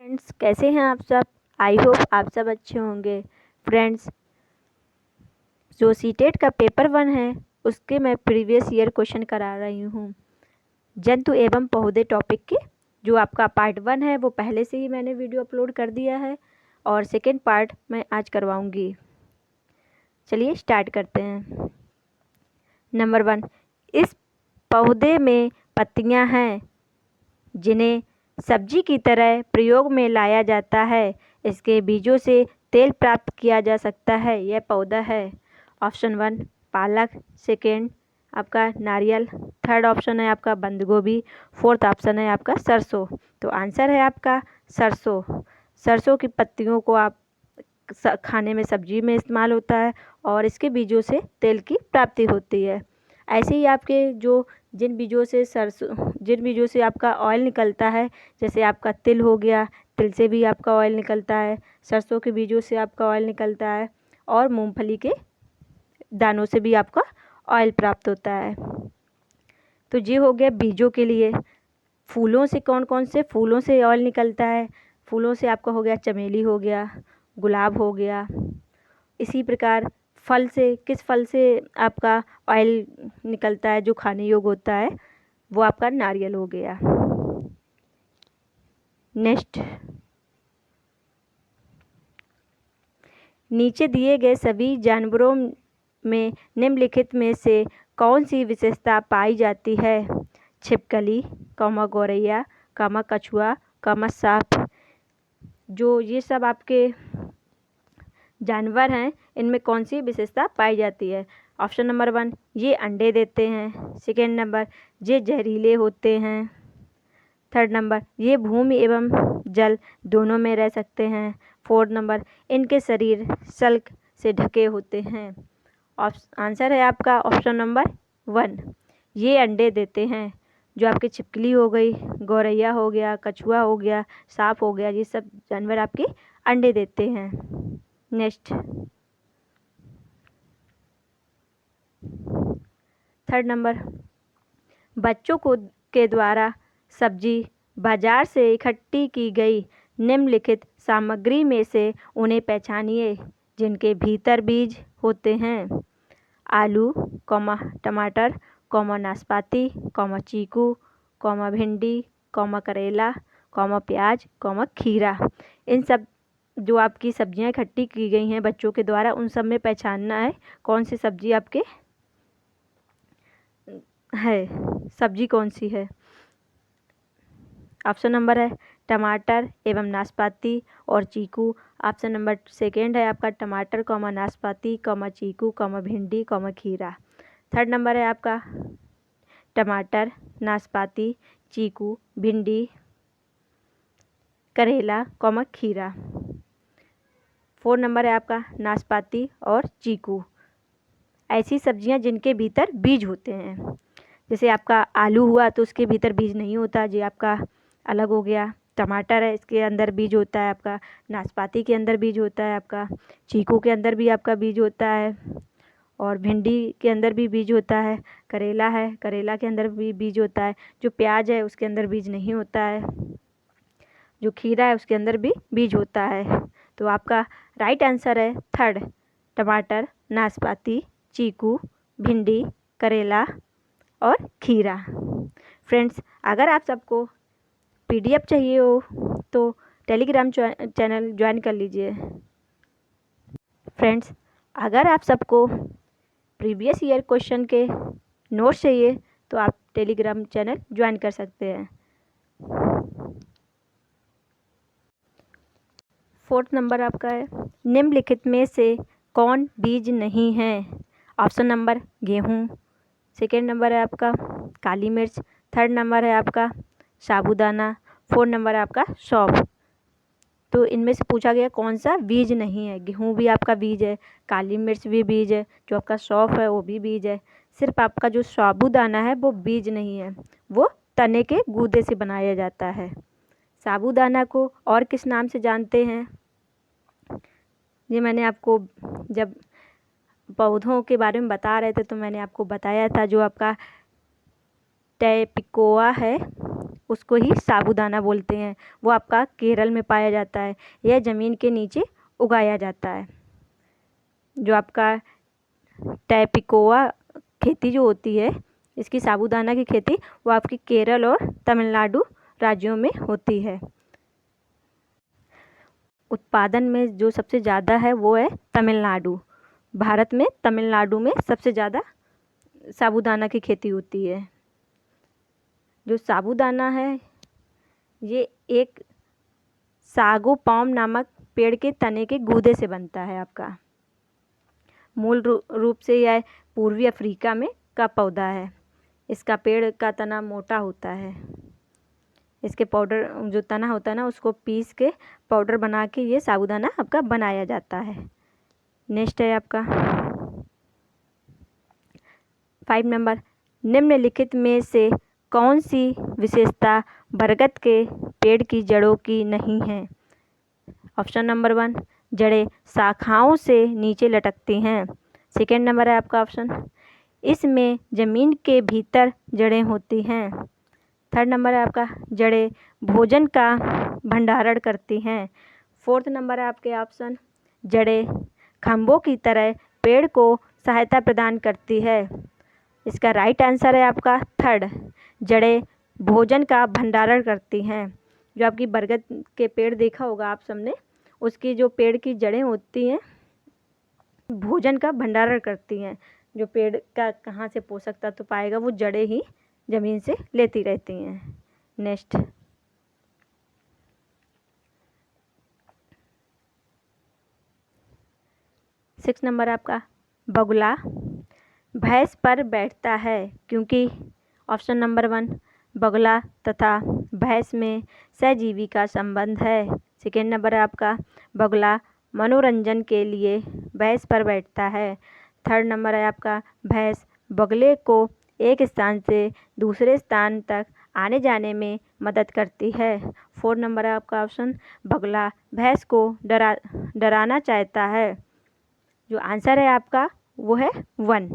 Friends, कैसे हैं आप सब। आई होप आप सब अच्छे होंगे। फ्रेंड्स, जो सीटेट का पेपर 1 है उसके मैं प्रीवियस ईयर क्वेश्चन करा रही हूँ जंतु एवं पौधे टॉपिक के। जो आपका पार्ट 1 है वो पहले से ही मैंने वीडियो अपलोड कर दिया है और सेकेंड पार्ट मैं आज करवाऊँगी। चलिए स्टार्ट करते हैं। नंबर 1, इस पौधे में पत्तियाँ हैं जिन्हें सब्जी की तरह प्रयोग में लाया जाता है। इसके बीजों से तेल प्राप्त किया जा सकता है। यह पौधा है ऑप्शन 1 पालक, सेकेंड आपका नारियल, थर्ड ऑप्शन है आपका बंद गोभी, फोर्थ ऑप्शन है आपका सरसों। तो आंसर है आपका सरसों। सरसों की पत्तियों को आप खाने में सब्जी में इस्तेमाल होता है और इसके बीजों से तेल की प्राप्ति होती है। ऐसे ही आपके जिन बीजों से आपका ऑयल निकलता है, जैसे आपका तिल हो गया, तिल से भी आपका ऑयल निकलता है, सरसों के बीजों से आपका ऑयल निकलता है और मूंगफली के दानों से भी आपका ऑयल प्राप्त होता है। तो ये हो गया बीजों के लिए। फूलों से कौन कौन से फूलों से ऑयल निकलता है? फूलों से आपका हो गया चमेली हो गया, गुलाब हो गया। इसी प्रकार फल से, किस फल से आपका ऑयल निकलता है जो खाने योग्य होता है? वो आपका नारियल हो गया। नेक्स्ट, नीचे दिए गए सभी जानवरों में निम्नलिखित में से कौन सी विशेषता पाई जाती है? छिपकली, गौरैया, कछुआ, सांप। जो ये सब आपके जानवर हैं, इनमें कौन सी विशेषता पाई जाती है? ऑप्शन नंबर 1 ये अंडे देते हैं, सेकेंड नंबर ये जहरीले होते हैं, थर्ड नंबर ये भूमि एवं जल दोनों में रह सकते हैं, फोर्थ नंबर इनके शरीर सल्क से ढके होते हैं। आंसर है आपका ऑप्शन नंबर 1 ये अंडे देते हैं। जो आपकी छिपकली हो गई, गौरैया हो गया, कछुआ हो गया, सांप हो गया, ये सब जानवर आपके अंडे देते हैं। नेक्स्ट, थर्ड नंबर, बच्चों के द्वारा सब्जी बाजार से इकट्ठी की गई निम्नलिखित सामग्री में से उन्हें पहचानिए जिनके भीतर बीज होते हैं। आलू, टमाटर, नाशपाती, चीकू, भिंडी, करेला, प्याज, खीरा। इन सब जो आपकी सब्जियां इकट्ठी की गई हैं बच्चों के द्वारा, उन सब में पहचानना है कौन सी सब्जी आपके है, सब्जी कौन सी है। ऑप्शन नंबर है टमाटर एवं नाशपाती और चीकू। ऑप्शन नंबर सेकेंड है आपका टमाटर, नाशपाती, चीकू, भिंडी, खीरा। थर्ड नंबर है आपका टमाटर, नाशपाती, चीकू, भिंडी, करेला, खीरा। फोर्थ नंबर है आपका नाशपाती और चीकू। ऐसी सब्जियां जिनके भीतर बीज होते हैं। जैसे आपका आलू हुआ तो उसके भीतर बीज नहीं होता, जी आपका अलग हो गया। टमाटर है, इसके अंदर बीज होता है आपका। नाशपाती के अंदर बीज होता है आपका। चीकू के अंदर भी आपका बीज होता है और भिंडी के अंदर भी बीज होता है। करेला है, करेला के अंदर भी बीज होता है। जो प्याज है उसके अंदर बीज नहीं होता है। जो खीरा है उसके अंदर भी बीज होता है। तो आपका राइट आंसर है थर्ड, टमाटर, नाशपाती, चीकू, भिंडी, करेला और खीरा। फ्रेंड्स, अगर आप सबको PDF चाहिए हो तो टेलीग्राम चैनल ज्वाइन कर लीजिए। फ्रेंड्स, अगर आप सबको प्रीवियस ईयर क्वेश्चन के नोट्स चाहिए तो आप टेलीग्राम चैनल ज्वाइन कर सकते हैं। फोर्थ नंबर आपका है निम्नलिखित में से कौन बीज नहीं है? ऑप्शन नंबर गेहूँ, सेकेंड नंबर है आपका काली मिर्च, थर्ड नंबर है आपका साबूदाना, फोर्थ नंबर है आपका सौंफ। तो इनमें से पूछा गया कौन सा बीज नहीं है। गेहूँ भी आपका बीज है, काली मिर्च भी बीज है, जो आपका सौंफ है वो भी बीज है। सिर्फ आपका जो साबूदाना है वो बीज नहीं है, वो तने के गूदे से बनाया जाता है। साबूदाना को और किस नाम से जानते हैं? ये मैंने आपको जब पौधों के बारे में बता रहे थे तो मैंने आपको बताया था। जो आपका टैपिकोआ है उसको ही साबूदाना बोलते हैं। वो आपका केरल में पाया जाता है। यह ज़मीन के नीचे उगाया जाता है। जो आपका टैपिकोआ खेती जो होती है, इसकी साबूदाना की खेती, वो आपकी केरल और तमिलनाडु राज्यों में होती है। उत्पादन में जो सबसे ज़्यादा है वो है तमिलनाडु। भारत में तमिलनाडु में सबसे ज़्यादा साबूदाना की खेती होती है। जो साबूदाना है ये एक सागो पाम नामक पेड़ के तने के गूदे से बनता है आपका। मूल रूप से यह पूर्वी अफ्रीका में का पौधा है। इसका पेड़ का तना मोटा होता है। इसके पाउडर जो तना होता है ना, उसको पीस के पाउडर बना के ये साबूदाना आपका बनाया जाता है। नेक्स्ट है आपका 5 नंबर, निम्नलिखित में से कौन सी विशेषता बरगद के पेड़ की जड़ों की नहीं है? ऑप्शन नंबर 1, जड़ें शाखाओं से नीचे लटकती हैं। सेकेंड नंबर है आपका ऑप्शन, इसमें ज़मीन के भीतर जड़ें होती हैं। थर्ड नंबर है आपका, जड़ें भोजन का भंडारण करती हैं। फोर्थ नंबर है आपके ऑप्शन, जड़ें खंभों की तरह पेड़ को सहायता प्रदान करती है। इसका राइट आंसर है आपका थर्ड, जड़ें भोजन का भंडारण करती हैं। जो आपकी बरगद के पेड़ देखा होगा आप सबने, उसकी जो पेड़ की जड़ें होती हैं भोजन का भंडारण करती हैं। जो पेड़ का कहाँ से पोषक तत्व पाएगा, वो जड़ें ही ज़मीन से लेती रहती हैं। नेक्स्ट 6 नंबर आपका, बगुला भैंस पर बैठता है क्योंकि ऑप्शन नंबर 1, बगुला तथा भैंस में सहजीवी का संबंध है। सेकेंड नंबर है आपका, बगुला मनोरंजन के लिए भैंस पर बैठता है। थर्ड नंबर है आपका, भैंस बगुले को एक स्थान से दूसरे स्थान तक आने जाने में मदद करती है। फोर्थ नंबर है आपका ऑप्शन, बगुला भैंस को डराना चाहता है। जो आंसर है आपका वो है 1,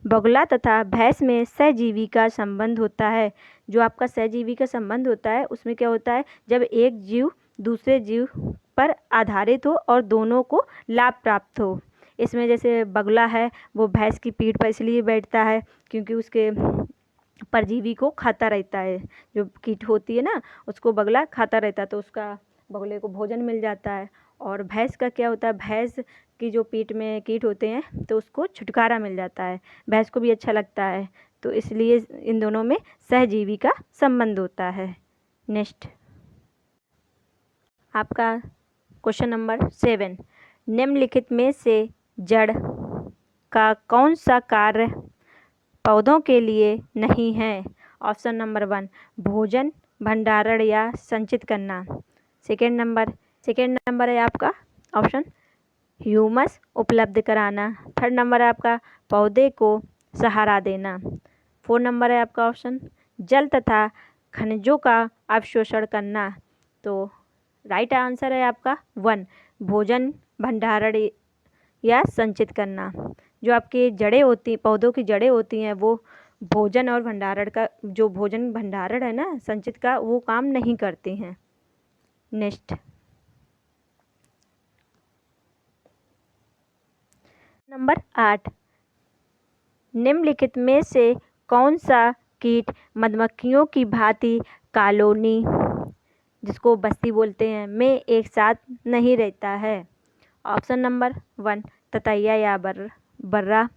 बगुला तथा भैंस में सहजीवी का संबंध होता है। जो आपका सहजीवी का संबंध होता है उसमें क्या होता है, जब एक जीव दूसरे जीव पर आधारित हो और दोनों को लाभ प्राप्त हो। इसमें जैसे बगुला है वो भैंस की पीठ पर इसलिए बैठता है क्योंकि उसके परजीवी को खाता रहता है। जो कीट होती है ना, उसको बगुला खाता रहता है, तो उसका बगुले को भोजन मिल जाता है। और भैंस का क्या होता है, भैंस की जो पीठ में कीट होते हैं तो उसको छुटकारा मिल जाता है, भैंस को भी अच्छा लगता है। तो इसलिए इन दोनों में सहजीवी का संबंध होता है। नेक्स्ट आपका क्वेश्चन नंबर 7, निम्नलिखित में से जड़ का कौन सा कार्य पौधों के लिए नहीं है? ऑप्शन नंबर 1, भोजन भंडारण या संचित करना। सेकेंड नंबर है आपका ऑप्शन, ह्यूमस उपलब्ध कराना। थर्ड नंबर है आपका, पौधे को सहारा देना। फोर्थ नंबर है आपका ऑप्शन, जल तथा खनिजों का अवशोषण करना। तो राइट आंसर है आपका 1, भोजन भंडारण या संचित करना। जो आपकी जड़ें होती, पौधों की जड़ें होती हैं, वो भोजन और भंडारण का, जो भोजन भंडारण है ना संचित का, वो काम नहीं करती हैं। नेक्स्ट नंबर 8, निम्नलिखित में से कौन सा कीट मधुमक्खियों की भांति कॉलोनी, जिसको बस्ती बोलते हैं, में एक साथ नहीं रहता है? ऑप्शन नंबर 1, ततैया या बर्रा।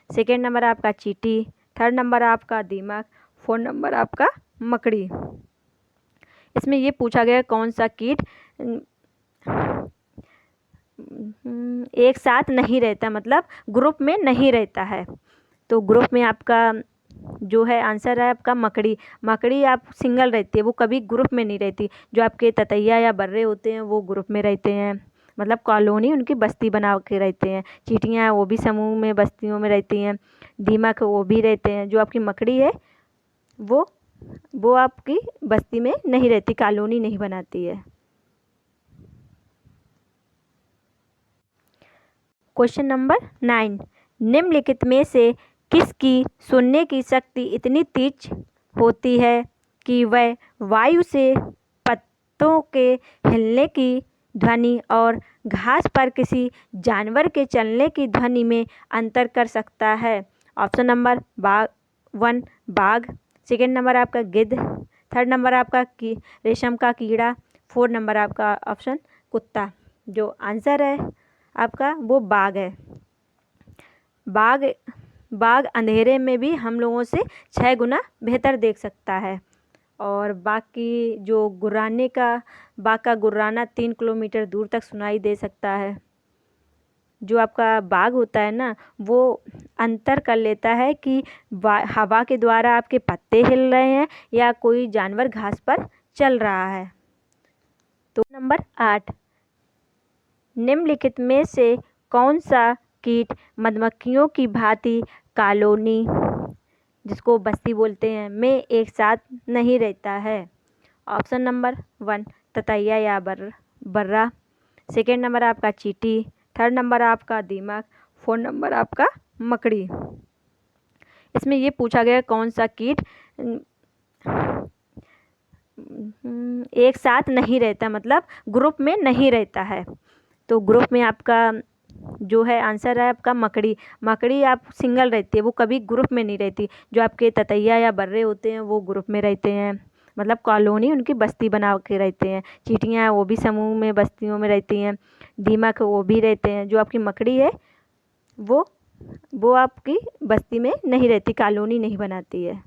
सेकेंड नंबर आपका चींटी। थर्ड नंबर आपका दीमक। फोर्थ नंबर आपका मकड़ी। इसमें ये पूछा गया कौन सा कीट एक साथ नहीं रहता, मतलब ग्रुप में नहीं रहता है। तो ग्रुप में आपका जो है आंसर है आपका मकड़ी। मकड़ी आप सिंगल रहती है, वो कभी ग्रुप में नहीं रहती। जो आपके ततैया या बर्रे होते हैं वो ग्रुप में रहते हैं, मतलब कॉलोनी, उनकी बस्ती बना के रहते हैं। चींटियाँ वो भी समूह में बस्तियों में रहती हैं। दीमक वो भी रहते हैं। जो आपकी मकड़ी है वो आपकी बस्ती में नहीं रहती, कॉलोनी नहीं बनाती है। क्वेश्चन नंबर 9, निम्नलिखित में से किसकी सुनने की शक्ति इतनी तेज होती है कि वह वायु से पत्तों के हिलने की ध्वनि और घास पर किसी जानवर के चलने की ध्वनि में अंतर कर सकता है। ऑप्शन नंबर 1 बाघ, सेकेंड नंबर आपका गिद्ध, थर्ड नंबर आपका रेशम का कीड़ा, फोर्थ नंबर आपका ऑप्शन कुत्ता। जो आंसर है आपका वो बाघ है। बाघ अंधेरे में भी हम लोगों से 6 गुना बेहतर देख सकता है। और बाकी जो बाघ का गुर्राना 3 किलोमीटर दूर तक सुनाई दे सकता है। जो आपका बाघ होता है ना, वो अंतर कर लेता है कि हवा के द्वारा आपके पत्ते हिल रहे हैं या कोई जानवर घास पर चल रहा है। तो नंबर 8, निम्नलिखित में से कौन सा कीट मधुमक्खियों की भांति कॉलोनी, जिसको बस्ती बोलते हैं, में एक साथ नहीं रहता है। ऑप्शन नंबर 1 ततैया या बर्रा, सेकेंड नंबर आपका चींटी, थर्ड नंबर आपका दीमक, फोर्थ नंबर आपका मकड़ी। इसमें ये पूछा गया कौन सा कीट एक साथ नहीं रहता, मतलब ग्रुप में नहीं रहता है। तो ग्रुप में आपका जो है आंसर है आपका मकड़ी। मकड़ी आप सिंगल रहती है, वो कभी ग्रुप में नहीं रहती। जो आपके ततैया या बर्रे होते हैं वो ग्रुप में रहते हैं, मतलब कॉलोनी, उनकी बस्ती बना के रहते हैं। चींटियाँ वो भी समूह में बस्तियों में रहती हैं। दीमक वो भी रहते हैं। जो आपकी मकड़ी है वो आपकी बस्ती में नहीं रहती, कॉलोनी नहीं बनाती है।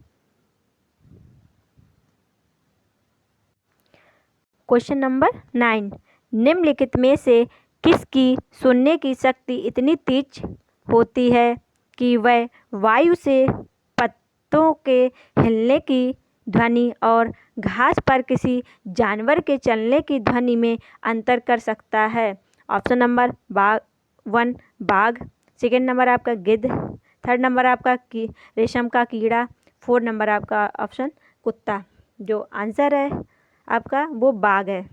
क्वेश्चन नंबर 9, निम्नलिखित में से किसकी सुनने की शक्ति इतनी तेज होती है कि वह वायु से पत्तों के हिलने की ध्वनि और घास पर किसी जानवर के चलने की ध्वनि में अंतर कर सकता है। ऑप्शन नंबर 1 बाघ, सेकेंड नंबर आपका गिद्ध, थर्ड नंबर आपका रेशम का कीड़ा, फोर्थ नंबर आपका ऑप्शन कुत्ता। जो आंसर है आपका वो बाघ है।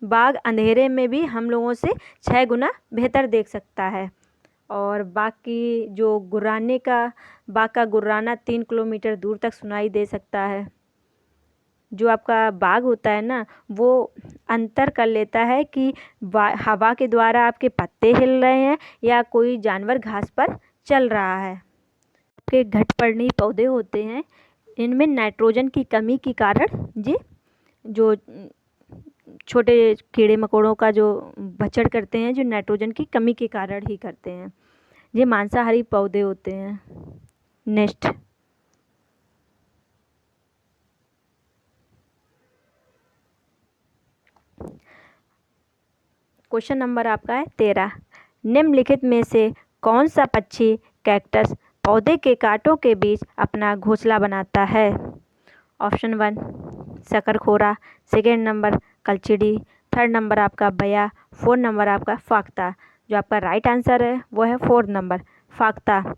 बाघ अंधेरे में भी हम लोगों से 6 गुना बेहतर देख सकता है। और बाकी जो बाघ का गुर्राना 3 किलोमीटर दूर तक सुनाई दे सकता है। जो आपका बाघ होता है ना, वो अंतर कर लेता है कि हवा के द्वारा आपके पत्ते हिल रहे हैं या कोई जानवर घास पर चल रहा है। आपके घटपर्णी पौधे होते हैं, इनमें नाइट्रोजन की कमी के कारण जो छोटे कीड़े मकोड़ों का जो भक्षण करते हैं, जो नाइट्रोजन की कमी के कारण ही करते हैं। ये मांसाहारी पौधे होते हैं। नेक्स्ट क्वेश्चन नंबर आपका है 13, निम्नलिखित में से कौन सा पक्षी कैक्टस पौधे के कांटों के बीच अपना घोंसला बनाता है। ऑप्शन 1 शकरखोरा, सेकेंड नंबर कलचिड़ी, थर्ड नंबर आपका बया, फोर्थ नंबर आपका फाख्ता। जो आपका राइट आंसर है वो है फोर्थ नंबर फाख्ता।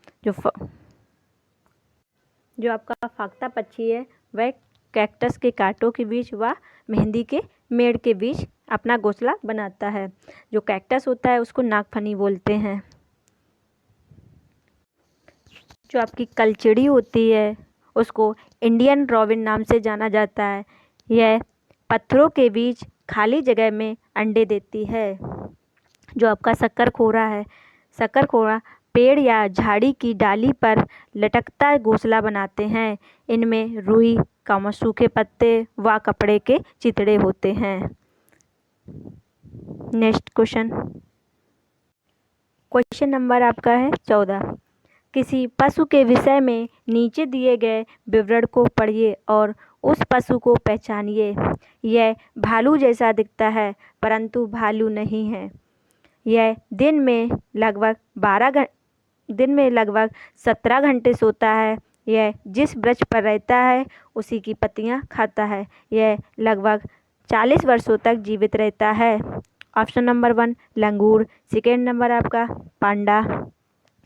जो आपका फाख्ता पक्षी है वह कैक्टस के कांटों के बीच व मेहंदी के मेड़ के बीच अपना घोंसला बनाता है। जो कैक्टस होता है उसको नागफनी बोलते हैं। जो आपकी कलचिड़ी होती है उसको इंडियन रॉबिन नाम से जाना जाता है। यह पत्थरों के बीच खाली जगह में अंडे देती है। जो आपका शकरखोरा पेड़ या झाड़ी की डाली पर लटकता घोंसला बनाते हैं। इनमें रुई, सूखे पत्ते व कपड़े के चितड़े होते हैं। नेक्स्ट क्वेश्चन नंबर आपका है 14, किसी पशु के विषय में नीचे दिए गए विवरण को पढ़िए और उस पशु को पहचानिए। यह भालू जैसा दिखता है परंतु भालू नहीं है। यह दिन में लगभग 17 घंटे सोता है। यह जिस वृक्ष पर रहता है उसी की पत्तियां खाता है। यह लगभग 40 वर्षों तक जीवित रहता है। ऑप्शन नंबर 1 लंगूर, सेकेंड नंबर आपका पांडा,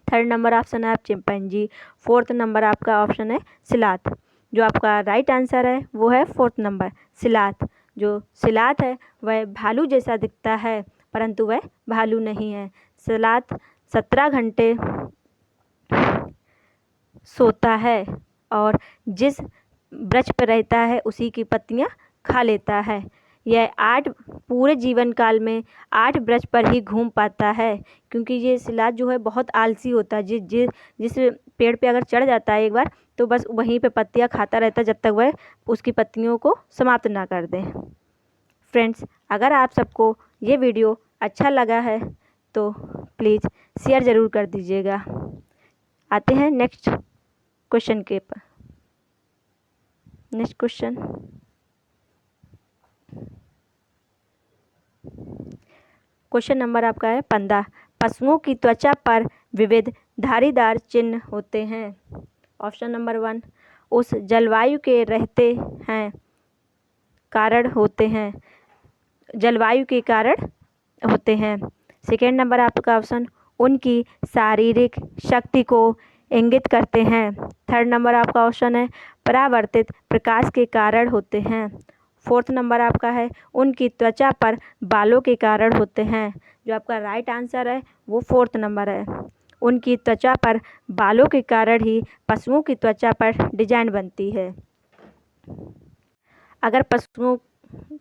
थर्ड नंबर ऑप्शन है आप चिंपैंजी, फोर्थ नंबर आपका ऑप्शन है सिलात। जो आपका राइट आंसर है वो है फोर्थ नंबर सिलात। जो सिलात है वह भालू जैसा दिखता है परंतु वह भालू नहीं है। सिलात 17 घंटे सोता है। और जिस वृक्ष पर रहता है उसी की पत्तियां खा लेता है। यह पूरे जीवन काल में 8 वृक्ष पर ही घूम पाता है, क्योंकि ये सिलाज जो है बहुत आलसी होता है। जिस पेड़ पे अगर चढ़ जाता है एक बार, तो बस वहीं पे पत्तियां खाता रहता है जब तक वह उसकी पत्तियों को समाप्त ना कर दे। फ्रेंड्स, अगर आप सबको ये वीडियो अच्छा लगा है तो प्लीज़ शेयर ज़रूर कर दीजिएगा। आते हैं नेक्स्ट क्वेश्चन के पर। नेक्स्ट क्वेश्चन, क्वेश्चन नंबर आपका है 15। पशुओं की त्वचा पर विविध धारीदार चिन्ह होते हैं। ऑप्शन नंबर 1, उस जलवायु के रहते हैं कारण होते हैं, जलवायु के कारण होते हैं। सेकेंड नंबर आपका ऑप्शन, उनकी शारीरिक शक्ति को इंगित करते हैं। थर्ड नंबर आपका ऑप्शन है, परावर्तित प्रकाश के कारण होते हैं। फोर्थ नंबर आपका है, उनकी त्वचा पर बालों के कारण होते हैं। जो आपका राइट आंसर है वो फोर्थ नंबर है। उनकी त्वचा पर बालों के कारण ही पशुओं की त्वचा पर डिजाइन बनती है। अगर पशुओं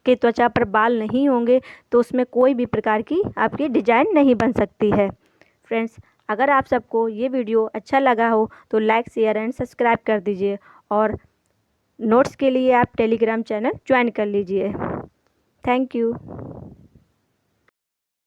के त्वचा पर बाल नहीं होंगे तो उसमें कोई भी प्रकार की आपकी डिजाइन नहीं बन सकती है। फ्रेंड्स, अगर आप सबको ये वीडियो अच्छा लगा हो तो लाइक, शेयर एंड सब्सक्राइब कर दीजिए, और नोट्स के लिए आप टेलीग्राम चैनल ज्वाइन कर लीजिए। Thank you.